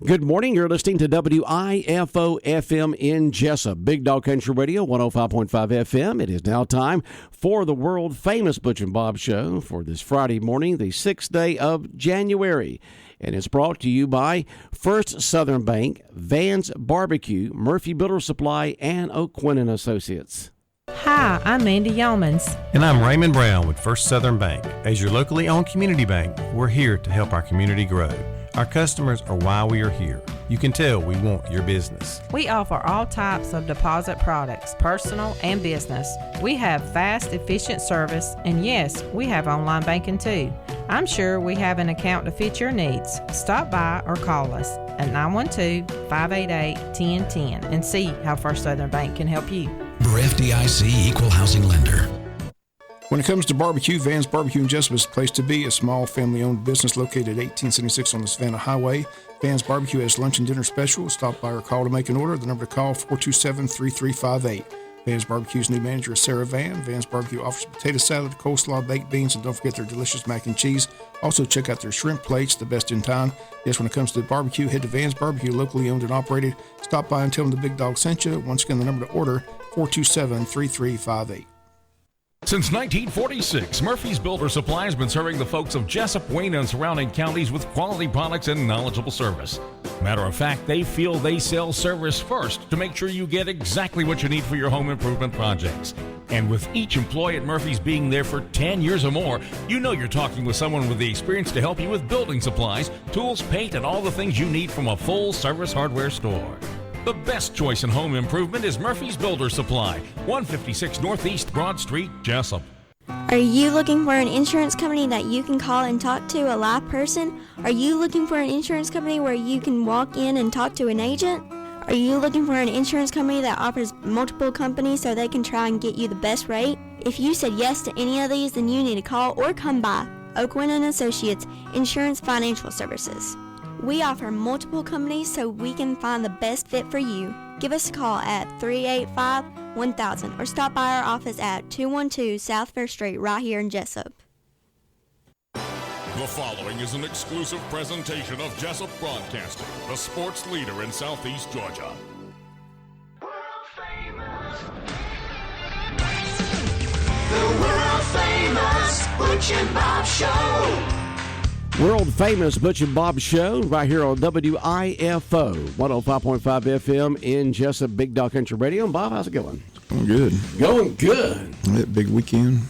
Good morning. You're listening to WIFO FM in Jesup, Big Dog Country Radio, 105.5 FM. It is now time for the world-famous Butch and Bob Show for this Friday morning, the 6th day of January. And it's brought to you by First Southern Bank, Van's Barbecue, Murphy Builder Supply, and O'Quinn & Associates. Hi, I'm Mandy Yeomans. And I'm Raymond Brown with First Southern Bank. As your locally owned community bank, we're here to help our community grow. Our customers are why we are here. You can tell we want your business. We offer all types of deposit products, personal and business. We have fast, efficient service, and yes, we have online banking too. I'm sure we have an account to fit your needs. Stop by or call us at 912-588-1010 and see how First Southern Bank can help you. We're FDIC Equal Housing Lender. When it comes to barbecue, Van's Barbecue in Jesup is the place to be. A small family-owned business located at 1876 on the Savannah Highway. Van's Barbecue has lunch and dinner specials. Stop by or call to make an order. The number to call, 427-3358. Van's Barbecue's new manager is Sarah Van. Van's Barbecue offers potato salad, coleslaw, baked beans, and don't forget their delicious mac and cheese. Also, check out their shrimp plates, the best in town. Yes, when it comes to barbecue, head to Van's Barbecue, locally owned and operated. Stop by and tell them the Big Dog sent you. Once again, the number to order, 427-3358. Since 1946, Murphy's Builder Supply has been serving the folks of Jesup, Wayne, and surrounding counties with quality products and knowledgeable service. Matter of fact, they feel they sell service first to make sure you get exactly what you need for your home improvement projects. And with each employee at Murphy's being there for 10 years or more, you know you're talking with someone with the experience to help you with building supplies, tools, paint, and all the things you need from a full-service hardware store. The best choice in home improvement is Murphy's Builder Supply, 156 Northeast Broad Street, Jesup. Are you looking for an insurance company that you can call and talk to a live person? Are you looking for an insurance company where you can walk in and talk to an agent? Are you looking for an insurance company that offers multiple companies so they can try and get you the best rate? If you said yes to any of these, then you need to call or come by O'Quinn & Associates Insurance Financial Services. We offer multiple companies so we can find the best fit for you. Give us a call at 385-1000 or stop by our office at 212 South Fair Street right here in Jesup. The following is an exclusive presentation of Jesup Broadcasting, the sports leader in Southeast Georgia. The world famous Butch and Bob Show. World famous Butch and Bob Show right here on WIFO 105.5 FM in Jesup, Big Dog Country Radio. And Bob, how's it going? Going good. Going good. Big weekend,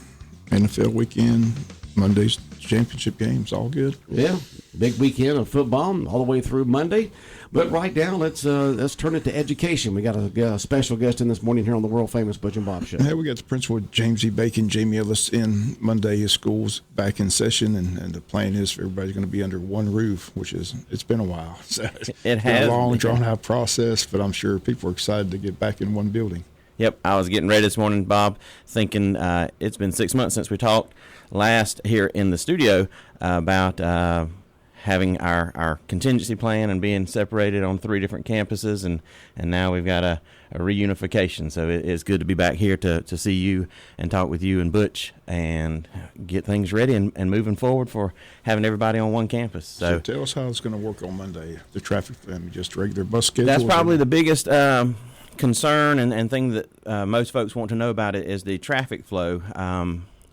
NFL weekend, Monday's championship games, all good. Yeah, big weekend of football all the way through Monday. But right now, let's turn it to education. We got a special guest in this morning here on the world famous Butch and Bob Show. Yeah, we got the principal, James E. Bacon, Jamie Ellis, in Monday. His school's back in session, and the plan is for everybody's going to be under one roof, which it's been a while. So it has been a long, drawn-out process, but I'm sure people are excited to get back in one building. Yep, I was getting ready this morning, Bob, thinking it's been 6 months since we talked last here in the studio about having our contingency plan and being separated on 3 different campuses, and now we've got a reunification. So it's good to be back here to see you and talk with you and Butch and get things ready and moving forward for having everybody on one campus. So tell us how it's going to work on Monday, the traffic, just regular bus schedule. That's probably the biggest concern and thing that most folks want to know about it is the traffic flow.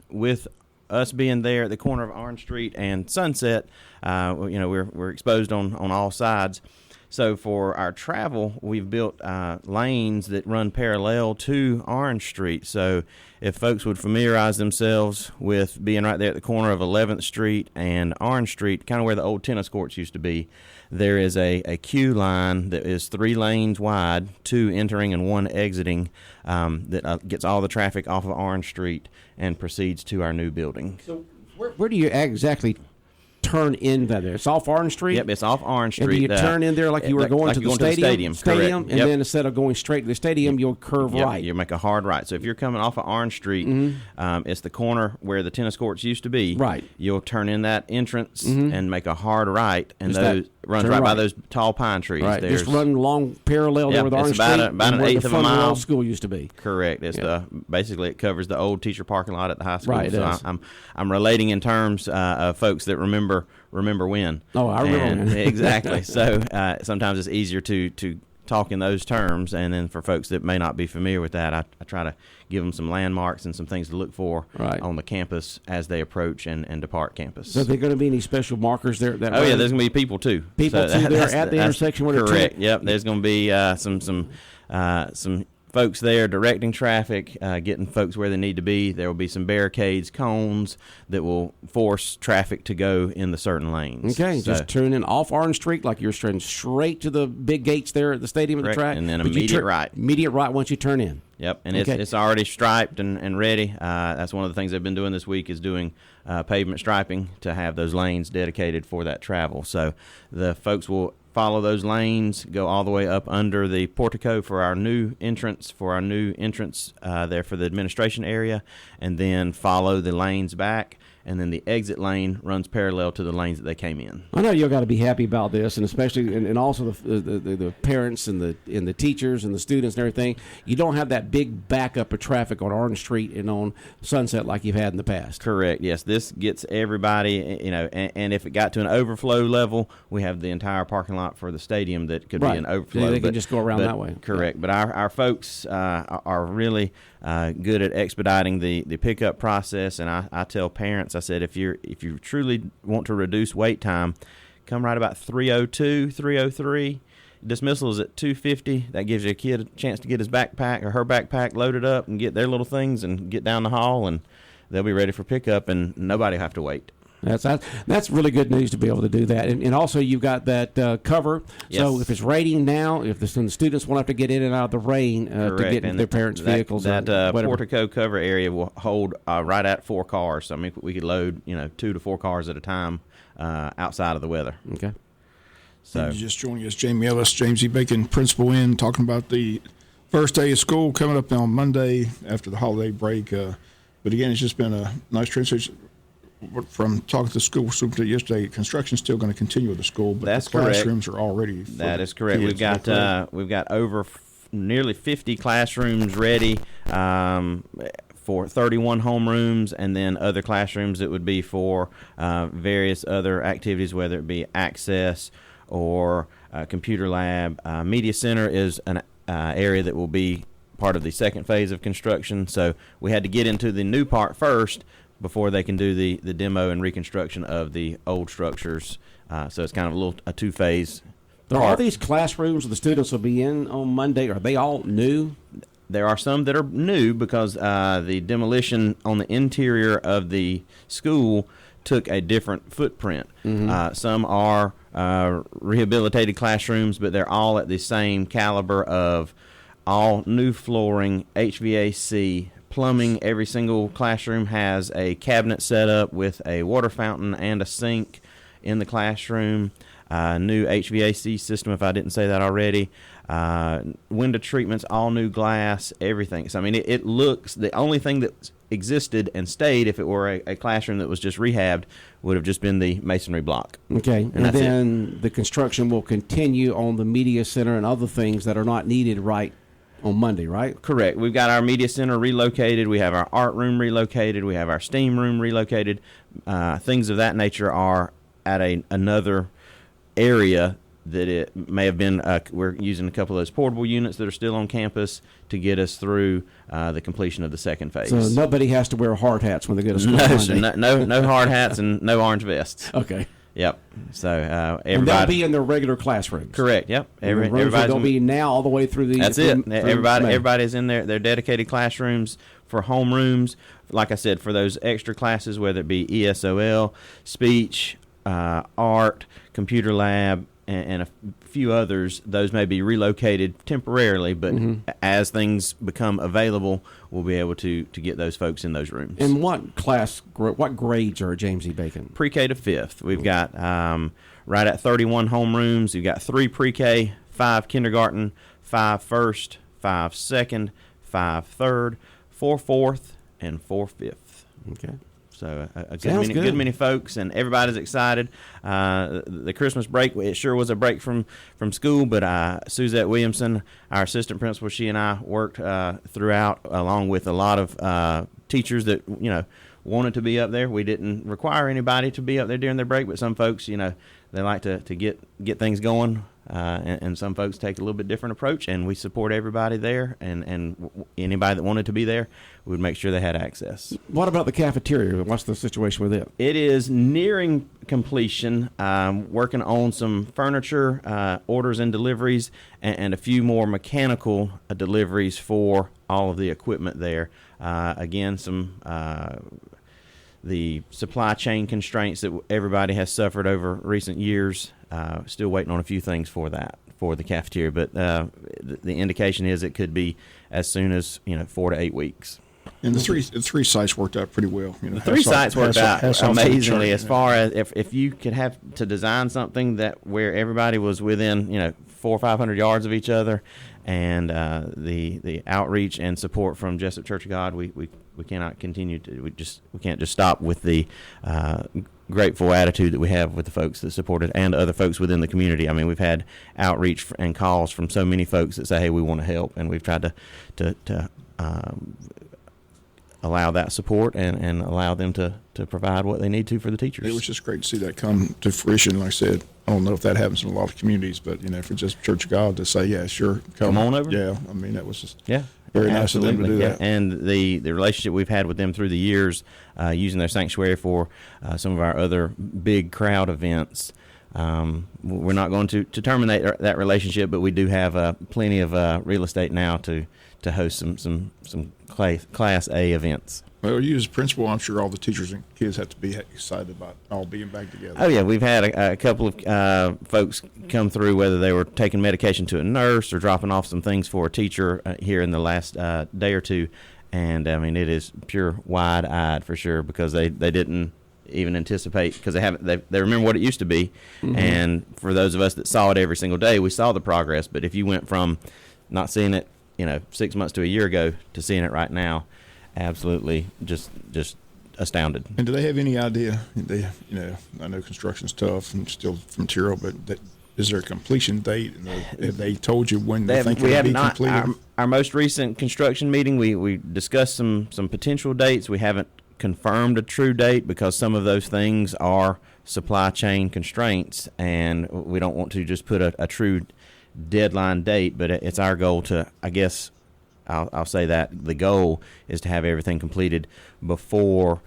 With us being there at the corner of Orange Street and Sunset, we're exposed on all sides. So for our travel, we've built lanes that run parallel to Orange Street. So if folks would familiarize themselves with being right there at the corner of 11th Street and Orange Street, kind of where the old tennis courts used to be, there is a queue line that is 3 lanes wide, 2 entering and 1 exiting, that gets all the traffic off of Orange Street and proceeds to our new building. So where do you exactly turn in there? It's off Orange Street? Yep, it's off Orange Street. And do you turn in there like you were going to the stadium? Correct. And then instead of going straight to the stadium, you'll curve right. You make a hard right. So if you're coming off of Orange Street, it's the corner where the tennis courts used to be. Right. You'll turn in that entrance and make a hard right, and those runs right by those tall pine trees. Right. Just run along parallel there with Orange Street. About an eighth of a mile. Where the school used to be. Correct. It's basically it covers the old teacher parking lot at the high school. Right. So I'm relating in terms of folks that remember remember when. Oh, I remember when. Exactly. So sometimes it's easier to talk in those terms, and then for folks that may not be familiar with that, I try to give them some landmarks and some things to look for on the campus as they approach and depart campus. So are there going to be any special markers there? Yeah, there's going to be people too. People too there at the intersection where correct. Yep, there's going to be some folks there directing traffic, getting folks where they need to be. There will be some barricades, cones that will force traffic to go in the certain lanes. Okay, just turning off Orange Street like you're turning straight to the big gates there at the stadium of the track. And then immediate right. Immediate right once you turn in. Yep, and it's already striped and ready. That's one of the things they've been doing this week is doing pavement striping to have those lanes dedicated for that travel. So the folks will follow those lanes, go all the way up under the portico for our new entrance, there for the administration area, and then follow the lanes back. And then the exit lane runs parallel to the lanes that they came in. I know you've got to be happy about this, and especially, and also the parents and the teachers and the students and everything. You don't have that big backup of traffic on Orange Street and on Sunset like you've had in the past. Correct. Yes, this gets everybody. And if it got to an overflow level, we have the entire parking lot for the stadium that could be an overflow. They can just go around that way. Correct. But our folks are really good at expediting the pickup process, and I tell parents, I said, if you truly want to reduce wait time, come right about 3:02, 3:03. Dismissal is at 2:50. That gives you a kid a chance to get his backpack or her backpack loaded up and get their little things and get down the hall, and they'll be ready for pickup, and nobody will have to wait. That's really good news to be able to do that. And also you've got that cover. Yes. So if it's raining now, if the students won't have to get in and out of the rain to get in their parents' vehicles. That portico cover area will hold right at 4 cars. So, I mean, we could load 2 to 4 cars at a time outside of the weather. Okay. So just joining us, Jamie Ellis, James E. Bacon, Principal in, talking about the first day of school coming up on Monday after the holiday break. But again, it's just been a nice transition. From talking to the school superintendent yesterday, construction's still going to continue with the school, but that's the classrooms are all ready. That is correct. We've got over nearly 50 classrooms ready for 31 homerooms, and then other classrooms that would be for various other activities, whether it be access or computer lab. Media center is an area that will be part of the second phase of construction, so we had to get into the new part first before they can do the demo and reconstruction of the old structures. So it's kind of a two-phase. There are these classrooms the students will be in on Monday. Are they all new? There are some that are new because the demolition on the interior of the school took a different footprint. Mm-hmm. Some are rehabilitated classrooms, but they're all at the same caliber of all new flooring, HVAC, plumbing. Every single classroom has a cabinet set up with a water fountain and a sink in the classroom. New HVAC system, if I didn't say that already. Window treatments, all new glass, everything. So, I mean, it looks, the only thing that existed and stayed, if it were a classroom that was just rehabbed, would have just been the masonry block. Okay. And then the construction will continue on the media center and other things that are not needed right on Monday, right? Correct. We've got our media center relocated. We have our art room relocated. We have our STEAM room relocated. Things of that nature are at another area that it may have been. We're using a couple of those portable units that are still on campus to get us through the completion of the second phase. So nobody has to wear hard hats when they go to school. No hard hats and no orange vests. Okay. Yep. So everybody, and they'll be in their regular classrooms. Correct. Yep. Everybody's will be now all the way through the. That's it. Everybody's in their dedicated classrooms for homerooms. Like I said, for those extra classes, whether it be ESOL, speech, art, computer lab, and a few others, those may be relocated temporarily, but as things become available, we'll be able to get those folks in those rooms. And what grades are James E. Bacon? Pre-K to 5th. We've got right at 31 homerooms. We've got 3 pre-K, 5 kindergarten, 5 first, 5 second, 5 third, 4 fourth, and 4 fifth. Okay. So a good many folks, and everybody's excited. The Christmas break, it sure was a break from school, but Suzette Williamson, our assistant principal, she and I worked throughout, along with a lot of teachers that wanted to be up there. We didn't require anybody to be up there during their break, but some folks, they like to get things going. And some folks take a little bit different approach, and we support everybody there, and anybody that wanted to be there, we would make sure they had access. What about the cafeteria? What's the situation with it? It is nearing completion, working on some furniture orders and deliveries, and a few more mechanical deliveries for all of the equipment there. Again, the supply chain constraints that everybody has suffered over recent years. Still waiting on a few things for the cafeteria, but the indication is it could be as soon as 4 to 8 weeks. And the three sites worked out pretty well. The three sites worked out amazingly. As far as if you could have to design something where everybody was within 400 or 500 yards of each other, and the outreach and support from Jesup Church of God, we cannot continue to. We can't just stop with the grateful attitude that we have with the folks that supported and other folks within the community. I mean, we've had outreach and calls from so many folks that say, "Hey, we want to help," and we've tried to allow that support and allow them to provide what they need to for the teachers. It was just great to see that come to fruition. Like I said, I don't know if that happens in a lot of communities, but for just Church of God to say, "Yeah, sure, come on over." Yeah, I mean that was just very nice of them to do that. And the relationship we've had with them through the years, using their sanctuary for some of our other big crowd events. We're not going to terminate that relationship, but we do have plenty of real estate now to host some Class A events. Well, you as principal, I'm sure all the teachers and kids have to be excited about all being back together. Oh, yeah. We've had a couple of folks come through, whether they were taking medication to a nurse or dropping off some things for a teacher here in the last day or two. And, I mean, it is pure wide-eyed for sure, because they didn't even anticipate, because they remember what it used to be. Mm-hmm. And for those of us that saw it every single day, we saw the progress. But if you went from not seeing it 6 months to a year ago to seeing it right now, absolutely just astounded. And do they have any idea? I know construction's tough and still material, but is there a completion date? And have they told you when they think it'll be completed? Our most recent construction meeting, we discussed some potential dates. We haven't confirmed a true date because some of those things are supply chain constraints, and we don't want to just put a true deadline date, but it's our goal to, I guess, I'll say that the goal is to have everything completed before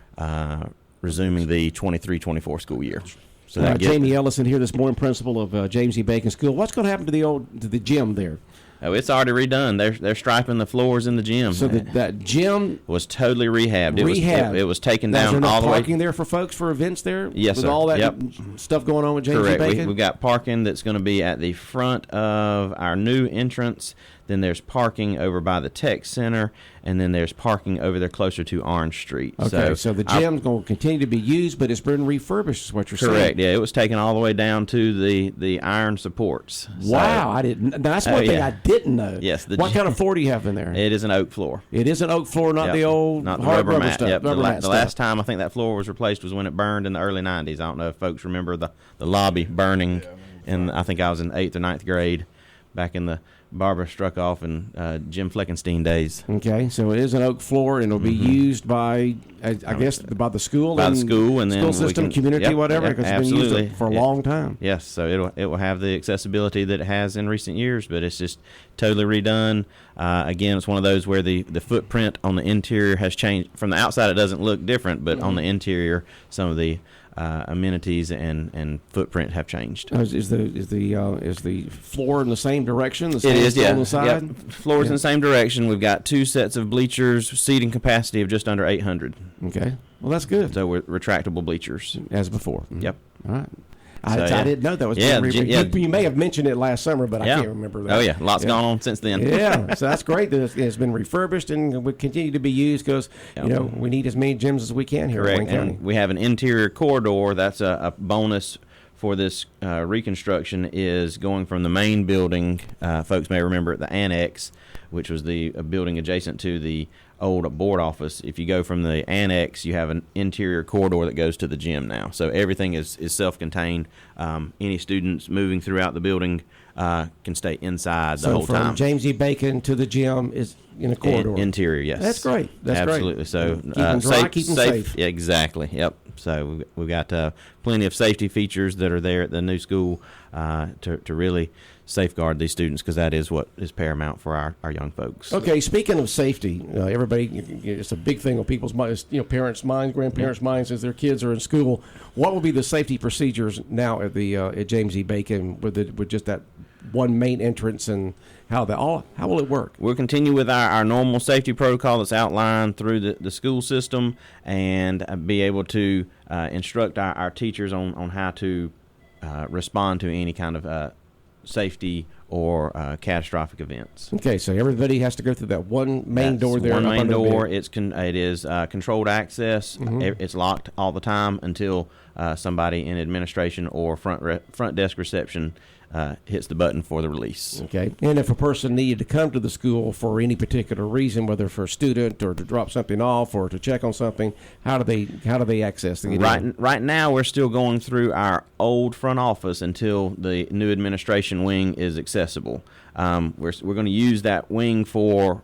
resuming the 23-24 school year. So Jamie Ellis in here this morning, principal of James E. Bacon School. What's going to happen to the gym there? Oh, it's already redone. They're striping the floors in the gym. So that gym was totally rehabbed. It was taken down all the way. Is there parking there for folks for events there? Yes, with sir. all that stuff going on with James Correct. E. Bacon? We've got parking that's going to be at the front of our new entrance. Then there's parking over by the tech center, and then there's parking over there closer to Orange Street. Okay, so the gym's going to continue to be used, but it's been refurbished, is what you're saying. Correct, yeah. It was taken all the way down to the iron supports. Wow, I didn't. That's one thing I didn't know. Yes. What kind of floor do you have in there? It is an oak floor. It is an oak floor, not the old not the hard rubber mat stuff. Yep. Rubber mat the last time I think that floor was replaced was when it burned in the early 90s. I don't know if folks remember the lobby burning, and I think I was in 8th or 9th grade back in the Barbara Struckoff and Jim Fleckenstein days. Okay, so it is an oak floor, and it'll be used by, I guess, by the school, by the school, and school then system, community, whatever, because it's been used for a long time. Yes, so it will have the accessibility that it has in recent years, but it's just totally redone. Again, it's one of those where the footprint on the interior has changed. From the outside, it doesn't look different, but on the interior, some of the amenities and footprint have changed. Is the floor in the same direction? It is, yeah. On the side? Yep. Floor's in the same direction. We've got 2 sets of bleachers, seating capacity of just under 800. Okay, well that's good. So we're retractable bleachers as before. Mm-hmm. Yep. All right. I didn't know that was you may have mentioned it last summer, but I can't remember that. Oh, yeah. Lots gone on since then. Yeah. So that's great that it's been refurbished and will continue to be used because, we need as many gyms as we can here in Wayne County. And we have an interior corridor. That's a bonus for this reconstruction, is going from the main building. Folks may remember at the annex. which was the building adjacent to the old board office. If you go from the annex, you have an interior corridor that goes to the gym now. So everything is self-contained. Any students moving throughout the building can stay inside the whole time. So from James E. Bacon to the gym is in a corridor. Interior, yes. That's great. That's absolutely. Great. So keep them dry, keep them safe. Yeah, exactly. Yep. So we've got plenty of safety features that are there at the new school to really safeguard these students, because that is what is paramount for our young folks. Okay, speaking of safety, everybody, it's a big thing on people's minds, parents' minds, grandparents' minds as their kids are in school. What will be the safety procedures now at the at James E. Bacon with just that one main entrance, and how will it work? We'll continue with our normal safety protocol that's outlined through the school system, and be able to instruct our teachers on how to respond to any kind of safety or catastrophic events. Okay, so everybody has to go through that one main door there. One main door. It is controlled access. Mm-hmm. It's locked all the time until somebody in administration or front desk reception hits the button for the release. Okay, and if a person needed to come to the school for any particular reason, whether for a student or to drop something off or to check on something, how do they access the Right now, we're still going through our old front office until the new administration wing is accessible. We're going to use that wing for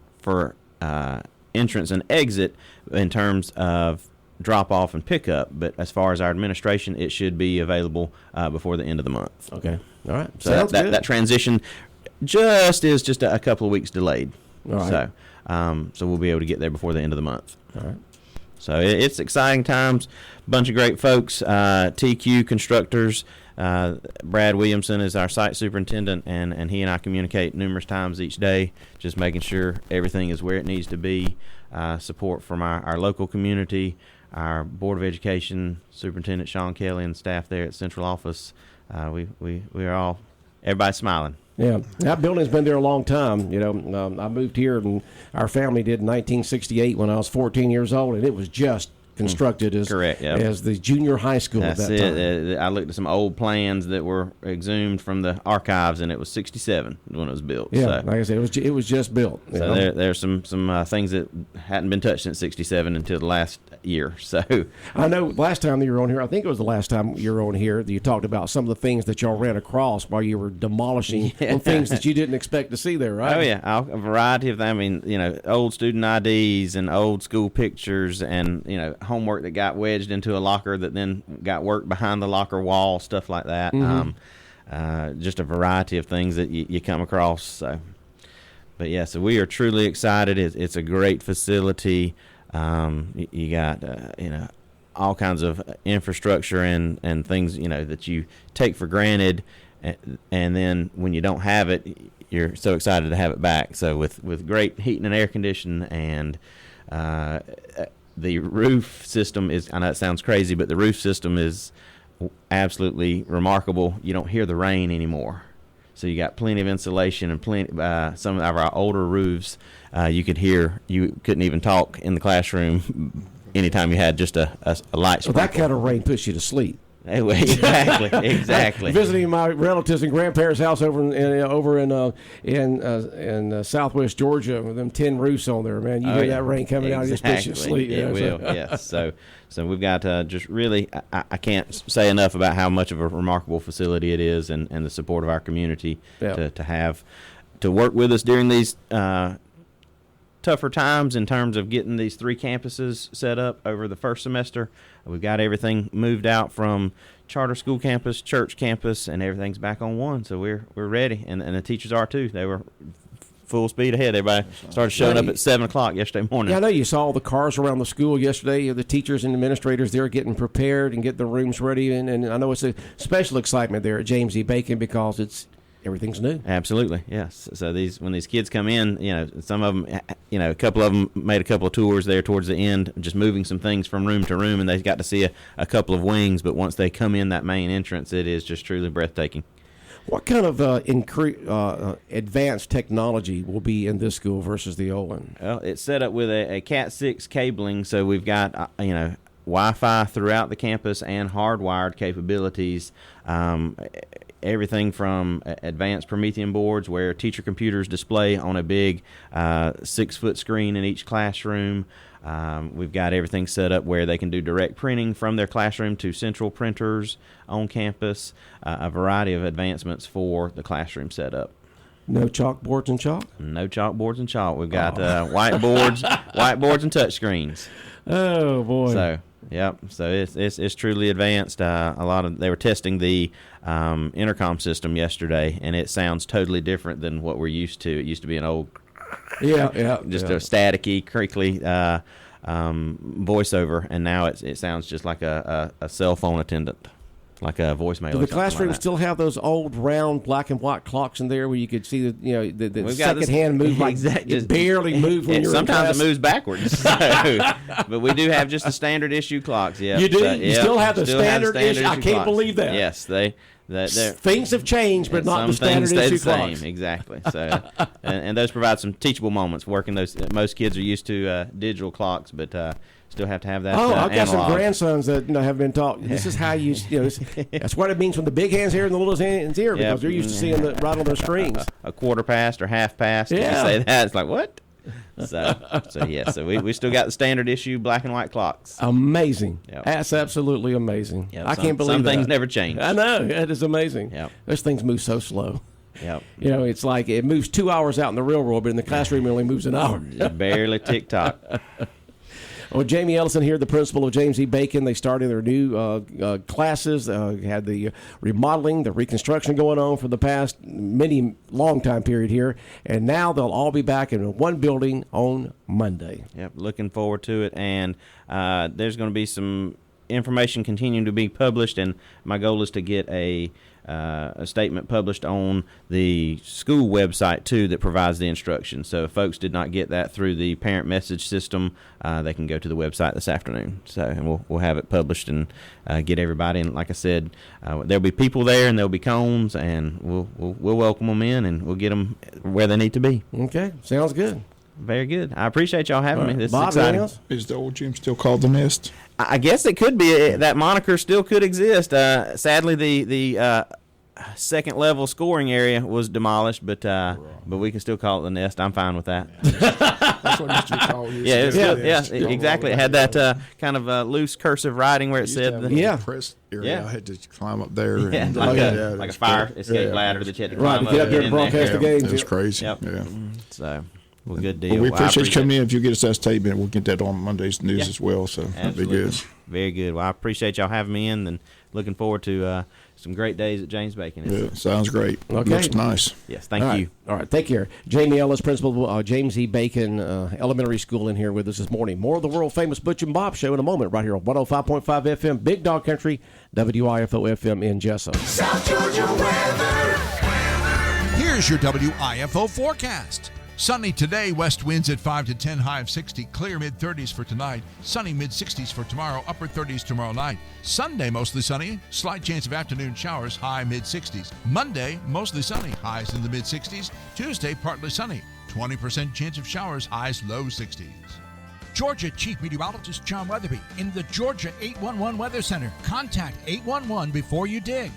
entrance and exit in terms of drop off and pickup, but as far as our administration, it should be available before the end of the month. Okay. All right. So Sounds good. that transition is just a couple of weeks delayed. All right. So we'll be able to get there before the end of the month. All right. So it's exciting times. Bunch of great folks. TQ constructors. Brad Williamson is our site superintendent, and he and I communicate numerous times each day, just making sure everything is where it needs to be. Support from our local community, our Board of Education Superintendent Sean Kelly and staff there at Central Office. We are all, everybody's smiling. Yeah, that building's been there a long time. I moved here, and our family did in 1968 when I was 14 years old, and it was just constructed as correct, yep. as the junior high school That's at that time. I looked at some old plans that were exhumed from the archives, and it was 67 when it was built. Yeah, so, like I said, it was just built. So there's some things that hadn't been touched since 67 until the last year. So I know last time that you were on here, I think it was the last time you were on here, that you talked about some of the things that y'all ran across while you were demolishing on things that you didn't expect to see there, right? Oh yeah, a variety of them. I mean, old student IDs and old school pictures, and homework that got wedged into a locker that then got worked behind the locker wall, stuff like that. Mm-hmm. Just a variety of things that you come across. So, but yeah, so we are truly excited. It's a great facility. You got all kinds of infrastructure and things that you take for granted, and then when you don't have it, you're so excited to have it back. So with great heating and air conditioning, and the roof system is, I know it sounds crazy, but the roof system is absolutely remarkable. You don't hear the rain anymore. So you got plenty of insulation, and plenty. Some of our older roofs, you couldn't even talk in the classroom anytime you had just a light sprinkle. So that kind of rain puts you to sleep. Anyway, exactly. Visiting my relatives and grandparents' house over in Southwest Georgia with them tin roofs on there, man. You hear that rain coming out, it just puts you to sleep. It will, yes. So we've got just really, I can't say enough about how much of a remarkable facility it is, and the support of our community to work with us during these tougher times in terms of getting these 3 campuses set up over the first semester. We've got everything moved out from charter school campus, church campus, and everything's back on one. So we're ready, and the teachers are too. They were full speed ahead. Everybody started showing up at 7 o'clock yesterday morning. Yeah, I know you saw all the cars around the school yesterday. The teachers and administrators there getting prepared and getting the rooms ready, and I know it's a special excitement there at James E. Bacon because everything's new. Absolutely, yes. So when these kids come in, some of them, a couple of them made a couple of tours there towards the end, just moving some things from room to room, and they got to see a couple of wings. But once they come in that main entrance, it is just truly breathtaking. What kind of advanced technology will be in this school versus the old one? Well, it's set up with a Cat 6 cabling, so we've got Wi-Fi throughout the campus and hardwired capabilities. everything from advanced Promethean boards where teacher computers display on a big 6-foot screen in each classroom. We've got everything set up where they can do direct printing from their classroom to central printers on campus, a variety of advancements for the classroom setup. No chalkboards and chalk? No chalkboards and chalk. We've got whiteboards and touch screens. Oh, boy. So, yep. So it's truly advanced. They were testing the intercom system yesterday, and it sounds totally different than what we're used to. It used to be an old, a staticky, crinkly voiceover, and now it sounds just like a cell phone attendant. Like a voicemail. Do the classrooms still have those old round black and white clocks in there where you could see the second hand move like it barely moves when you're in class? Sometimes it moves backwards. But we do have just the standard issue clocks. Yeah, you do. You still have the standard issue. I can't believe that. Yes, things have changed, but not the standard issue clocks. Exactly. So, and those provide some teachable moments. Working those, most kids are used to digital clocks, but still have to have that. I've got some grandsons that have been taught. This is how you. That's what it means when the big hand's here and the little hand's here, because they're used to seeing it right on their screens. A quarter past or half past. Yeah. You say that, it's like what? So we still got the standard issue black and white clocks. Amazing. Yep. That's absolutely amazing. Yep. I can't believe some that. things never change. I know. It is amazing. Yep. Those things move so slow. Yep. It's like it moves 2 hours out in the real world, but in the classroom it only moves an hour. Barely tick-tock. Well, Jamie Ellison here, the principal of James E. Bacon. They started their new classes, had the remodeling, the reconstruction going on for the past long time period here, and now they'll all be back in one building on Monday. Yep, looking forward to it, and there's going to be some information continuing to be published, and my goal is to get a statement published on the school website too that provides the instructions. So if folks did not get that through the parent message system, they can go to the website this afternoon. So and we'll have it published and get everybody. And like I said, there'll be people there and there'll be cones, and we'll welcome them in and we'll get them where they need to be. Okay, sounds good. Very good. I appreciate y'all having me. This Bob, is exciting. Is the old gym still called the Nest? I guess it could be. That moniker still could exist. Sadly, the second level scoring area was demolished, but we can still call it the Nest. I'm fine with that. That's what it used to be called. Exactly. It had that kind of loose cursive writing where it said the press area. I had to climb up there. Like a fire escape ladder that you had to climb up. Get up there and broadcast the games. It was crazy. Yep. Yeah. So. Well, good deal. Well, we appreciate you coming in. If you get us that statement, we'll get that on Monday's news as well. So that'd be good. Very good. Well, I appreciate y'all having me in, and looking forward to some great days at James Bacon. Yeah, sounds great. Okay. Looks nice. Yes, thank you. All right, take care. Jamie Ellis, principal of James E. Bacon Elementary School, in here with us this morning. More of the world-famous Butch and Bob Show in a moment, right here on 105.5 FM, Big Dog Country, WIFO FM in Jesup. South Georgia weather. Here's your WIFO forecast. Sunny today, west winds at 5 to 10, high of 60. Clear mid-30s for tonight. Sunny mid-60s for tomorrow, upper 30s tomorrow night. Sunday, mostly sunny. Slight chance of afternoon showers, high mid-60s. Monday, mostly sunny. Highs in the mid-60s. Tuesday, partly sunny. 20% chance of showers, highs low 60s. Georgia Chief Meteorologist John Weatherby in the Georgia 811 Weather Center. Contact 811 before you dig.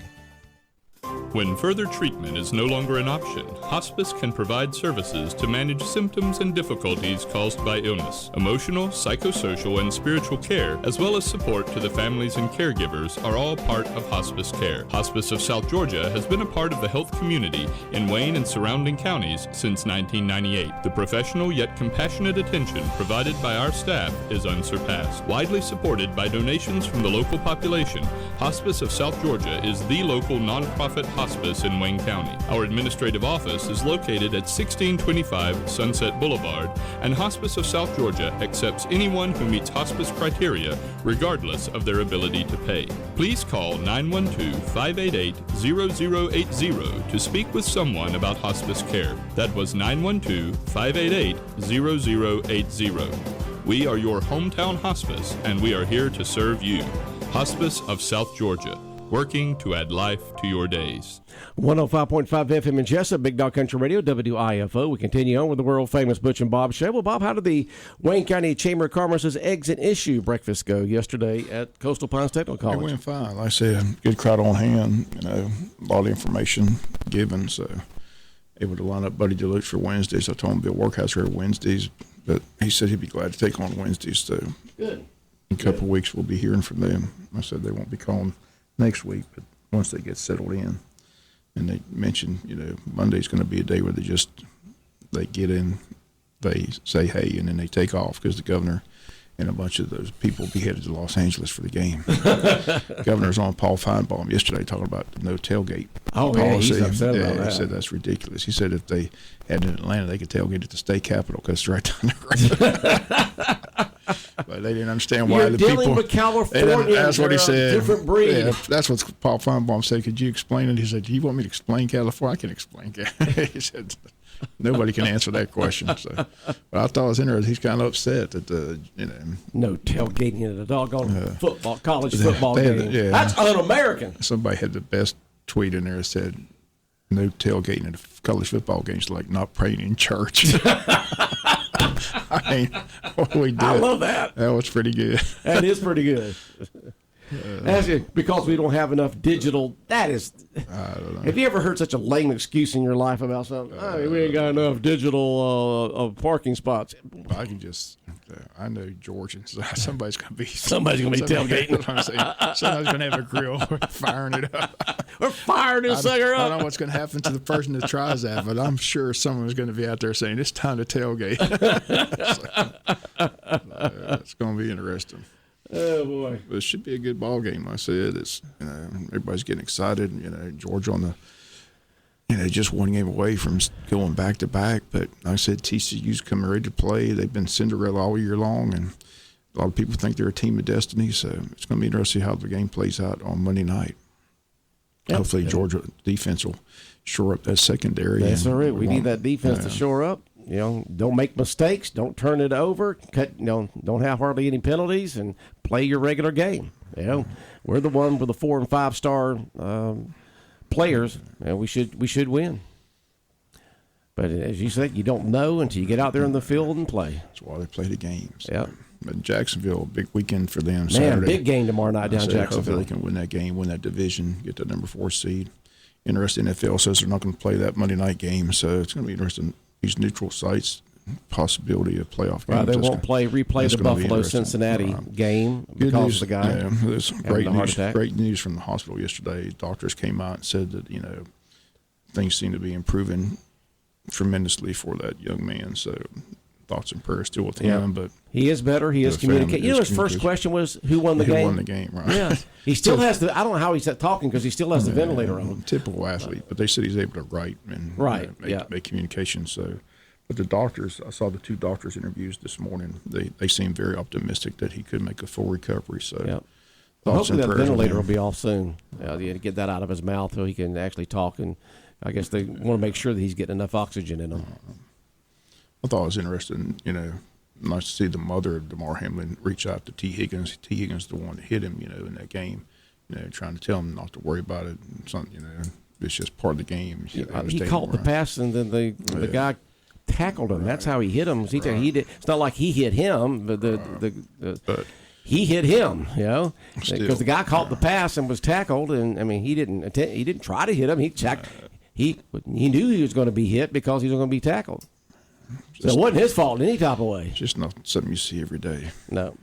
When further treatment is no longer an option, hospice can provide services to manage symptoms and difficulties caused by illness. Emotional, psychosocial, and spiritual care, as well as support to the families and caregivers, are all part of hospice care. Hospice of South Georgia has been a part of the health community in Wayne and surrounding counties since 1998. The professional yet compassionate attention provided by our staff is unsurpassed. Widely supported by donations from the local population, Hospice of South Georgia is the local nonprofit hospice in Wayne County. Our administrative office is located at 1625 Sunset Boulevard, and Hospice of South Georgia accepts anyone who meets hospice criteria, regardless of their ability to pay. Please call 912-588-0080 to speak with someone about hospice care. That was 912-588-0080. We are your hometown hospice, and we are here to serve you. Hospice of South Georgia. working to add life to your days. 105.5 FM in Jesup, Big Dog Country Radio, WIFO. We continue on with the world-famous Butch and Bob show. Well, Bob, how did the Wayne County Chamber of Commerce's Eggs and Issue breakfast go yesterday at Coastal Pines Technical College? It went fine. Like I said, good crowd on hand, a lot of information given, so able to line up Buddy Deluxe for Wednesdays. I told him Bill Workhouse here Wednesdays, but he said he'd be glad to take on Wednesdays, so good. In a couple of weeks we'll be hearing from them. I said they won't be calling next week, but once they get settled in. And they mentioned, Monday's going to be a day where they get in, they say hey, and then they take off because the governor and a bunch of those people will be headed to Los Angeles for the game. Governor's on Paul Feinbaum yesterday talking about the no tailgate policy. Yeah, he's upset about that. He said that's ridiculous. He said if they had it in Atlanta, they could tailgate at the state capitol because it's right down the road. But they didn't understand why the people. You're dealing with California. That's what he said. Different breed. Yeah, that's what Paul Feinbaum said. Could you explain it? He said, "Do you want me to explain California? I can explain California." He said, "Nobody can answer that question." So, but I thought it was interesting. He's kind of upset that no tailgating at a doggone college football game. Yeah, that's un-American. Somebody had the best tweet in there that said, "No tailgating at a college football game is like not praying in church." I mean, what we did. I love that. That was pretty good. That is pretty good. That's it, because we don't have enough digital. That is. I don't know. Have you ever heard such a lame excuse in your life about something? We ain't got enough digital parking spots. I can just. I know Georgians. Somebody's gonna be tailgating. Somebody's gonna have a grill. We're firing it up. We're firing this sucker up. I don't know what's gonna happen to the person that tries that, but I'm sure someone's gonna be out there saying it's time to tailgate. It's gonna be interesting. Oh boy! But it should be a good ball game. Like I said, it's everybody's getting excited. Georgia on the just one game away from going back to back. But like I said, TCU's coming ready to play. They've been Cinderella all year long, and a lot of people think they're a team of destiny. So it's going to be interesting how the game plays out on Monday night. Yep. Hopefully, Georgia defense will shore up that secondary. That's all right. We need that defense to shore up. Don't make mistakes. Don't turn it over. Don't have hardly any penalties, and play your regular game. We're the one with the 4 and 5 star players, and we should win. But as you said, you don't know until you get out there in the field and play. That's why they play the games. Yeah. But Jacksonville, big weekend for them. Saturday. Big game tomorrow night down Jacksonville. Hopefully they can win that game, win that division, get the number 4 seed. Interesting, NFL says they're not going to play that Monday night game, so it's going to be interesting. These neutral sites, possibility of playoff games. Right, they won't replay the Buffalo-Cincinnati game because of the guy. Yeah, there's great news from the hospital yesterday. Doctors came out and said that things seem to be improving tremendously for that young man. So thoughts and prayers still with him, but he is better. He is communicating. His first question was, "Who won the game?" Who won the game? Right. Yeah, he still has the. I don't know how he's talking because he still has the ventilator on. Typical athlete, but they said he's able to write and make communication. So, but the doctors, I saw the 2 doctors' interviews this morning. They seem very optimistic that he could make a full recovery. So, hopefully that ventilator will be off soon. To get that out of his mouth so he can actually talk. And I guess they want to make sure that he's getting enough oxygen in him. I thought it was interesting, nice to see the mother of DeMar Hamlin reach out to T. Higgins. T. Higgins the one that hit him, in that game, trying to tell him not to worry about it. It's just part of the game. He caught the pass, and then the guy tackled him. That's how he hit him. He did. It's not like he hit him, but he hit him, because the guy caught the pass and was tackled, and he didn't try to hit him. He knew he was going to be hit because he was going to be tackled. So it wasn't his fault in any type of way. It's just not something you see every day. No.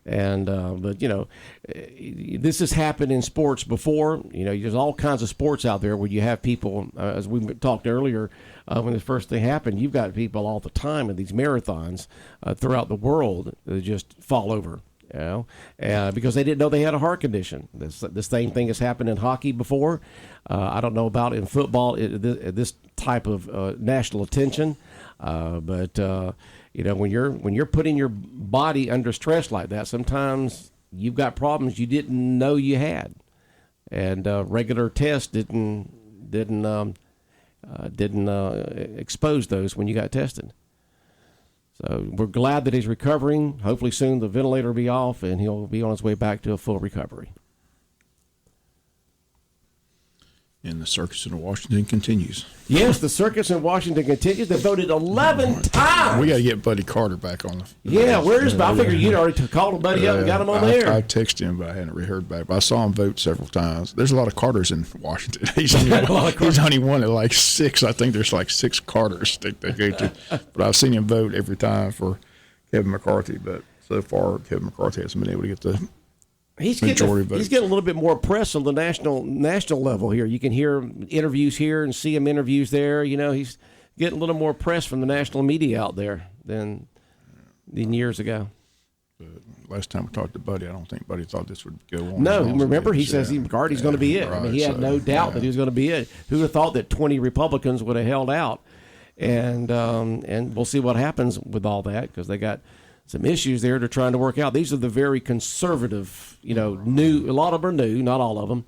And but this has happened in sports before. There's all kinds of sports out there where you have people, as we talked earlier, when the first thing happened, you've got people all the time in these marathons throughout the world that just fall over. Because they didn't know they had a heart condition. The same thing has happened in hockey before. I don't know about in football this type of national attention, but when you're putting your body under stress like that, sometimes you've got problems you didn't know you had, and regular tests didn't expose those when you got tested. So we're glad that he's recovering. Hopefully soon the ventilator will be off and he'll be on his way back to a full recovery. And the circus in Washington continues. Yes, the circus in Washington continues. They voted 11 times. We got to get Buddy Carter back on. Where's I figured you'd already called Buddy up and got him on the air. I texted him, but I hadn't really heard back. But I saw him vote several times. There's a lot of Carters in Washington. He's only one of like 6. I think there's like 6 Carters they go to. But I've seen him vote every time for Kevin McCarthy. But so far, Kevin McCarthy hasn't been able to get the majority votes. He's getting a little bit more press on the national level here. You can hear interviews here and see him interviews there. He's getting a little more press from the national media out there than years ago. Last time we talked to Buddy, I don't think Buddy thought this would go on. No, remember he says McCarthy's going to be it. Right, he had no doubt that he was going to be it. Who would have thought that 20 Republicans would have held out? And we'll see what happens with all that, because they got some issues there they're trying to work out. These are the very conservative, new. A lot of them are new, not all of them.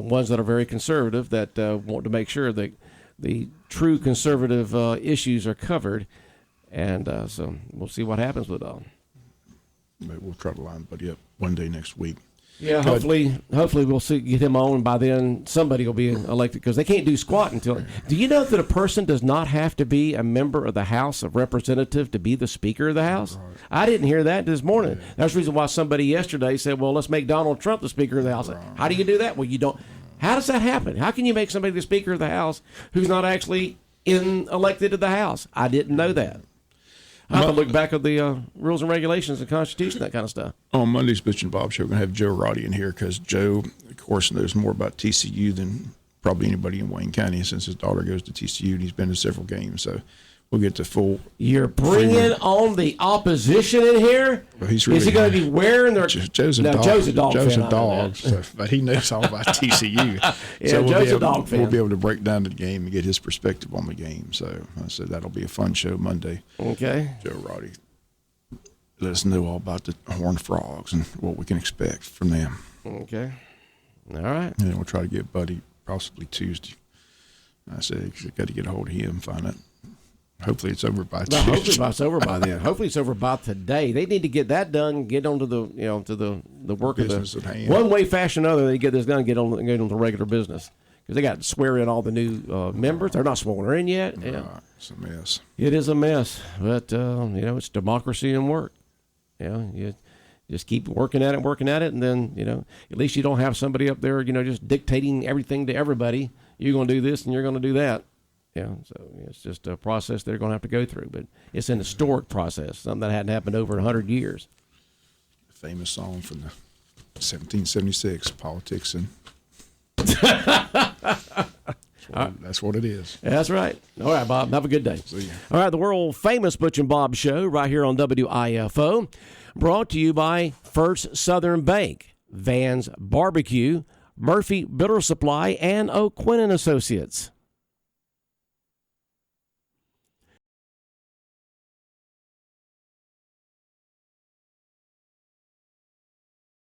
Ones that are very conservative that want to make sure that the true conservative issues are covered, and so we'll see what happens with all. Maybe we'll try to line Buddy up one day next week. Yeah, hopefully we'll get him on, and by then somebody will be elected, because they can't do squat until. Do you know that a person does not have to be a member of the House of Representatives to be the Speaker of the House? Right. I didn't hear that this morning. Yeah. That's the reason why somebody yesterday said, well, let's make Donald Trump the Speaker of the House. Right. How do you do that? Well, you don't. How does that happen? How can you make somebody the Speaker of the House who's not actually elected to the House? I didn't know that. I have to look back at the rules and regulations and Constitution, that kind of stuff. On Monday's Butch and Bob show, we're going to have Joe Roddy in here, because Joe, of course, knows more about TCU than probably anybody in Wayne County, since his daughter goes to TCU and he's been to several games. So we'll get to full. You're bringing on the opposition in here? Well, he's really, is he going to be wearing their? Joe's a dog. Joe's a dog. Joe's a dog, but he knows all about TCU. So Joe's a dog fan. We'll be able to break down the game and get his perspective on the game. So I said that'll be a fun show Monday. Okay. Joe Roddy. Let us know all about the Horned Frogs and what we can expect from them. Okay. All right. And then we'll try to get Buddy possibly Tuesday. I said, got to get a hold of him, find out. Hopefully it's over by Tuesday. Hopefully it's over by then. Hopefully it's over by today. They need to get that done, get on to the to the work business of the at hand. One way, fashion, or another. They get this done, get on the regular business, because they got to swear in all the new members. They're not sworn in yet. Right. Yeah. It's a mess. It is a mess, but it's democracy and work. You just keep working at it, and then, at least you don't have somebody up there, just dictating everything to everybody. You're going to do this and you're going to do that. So it's just a process they're going to have to go through. But it's an historic process, something that hadn't happened over 100 years. Famous song from the 1776, Politics and... That's what it is. That's right. All right, Bob. Have a good day. See you. All right, the world-famous Butch and Bob Show right here on WIFO, brought to you by First Southern Bank, Van's Barbecue, Murphy Builder Supply, and O'Quinn & Associates.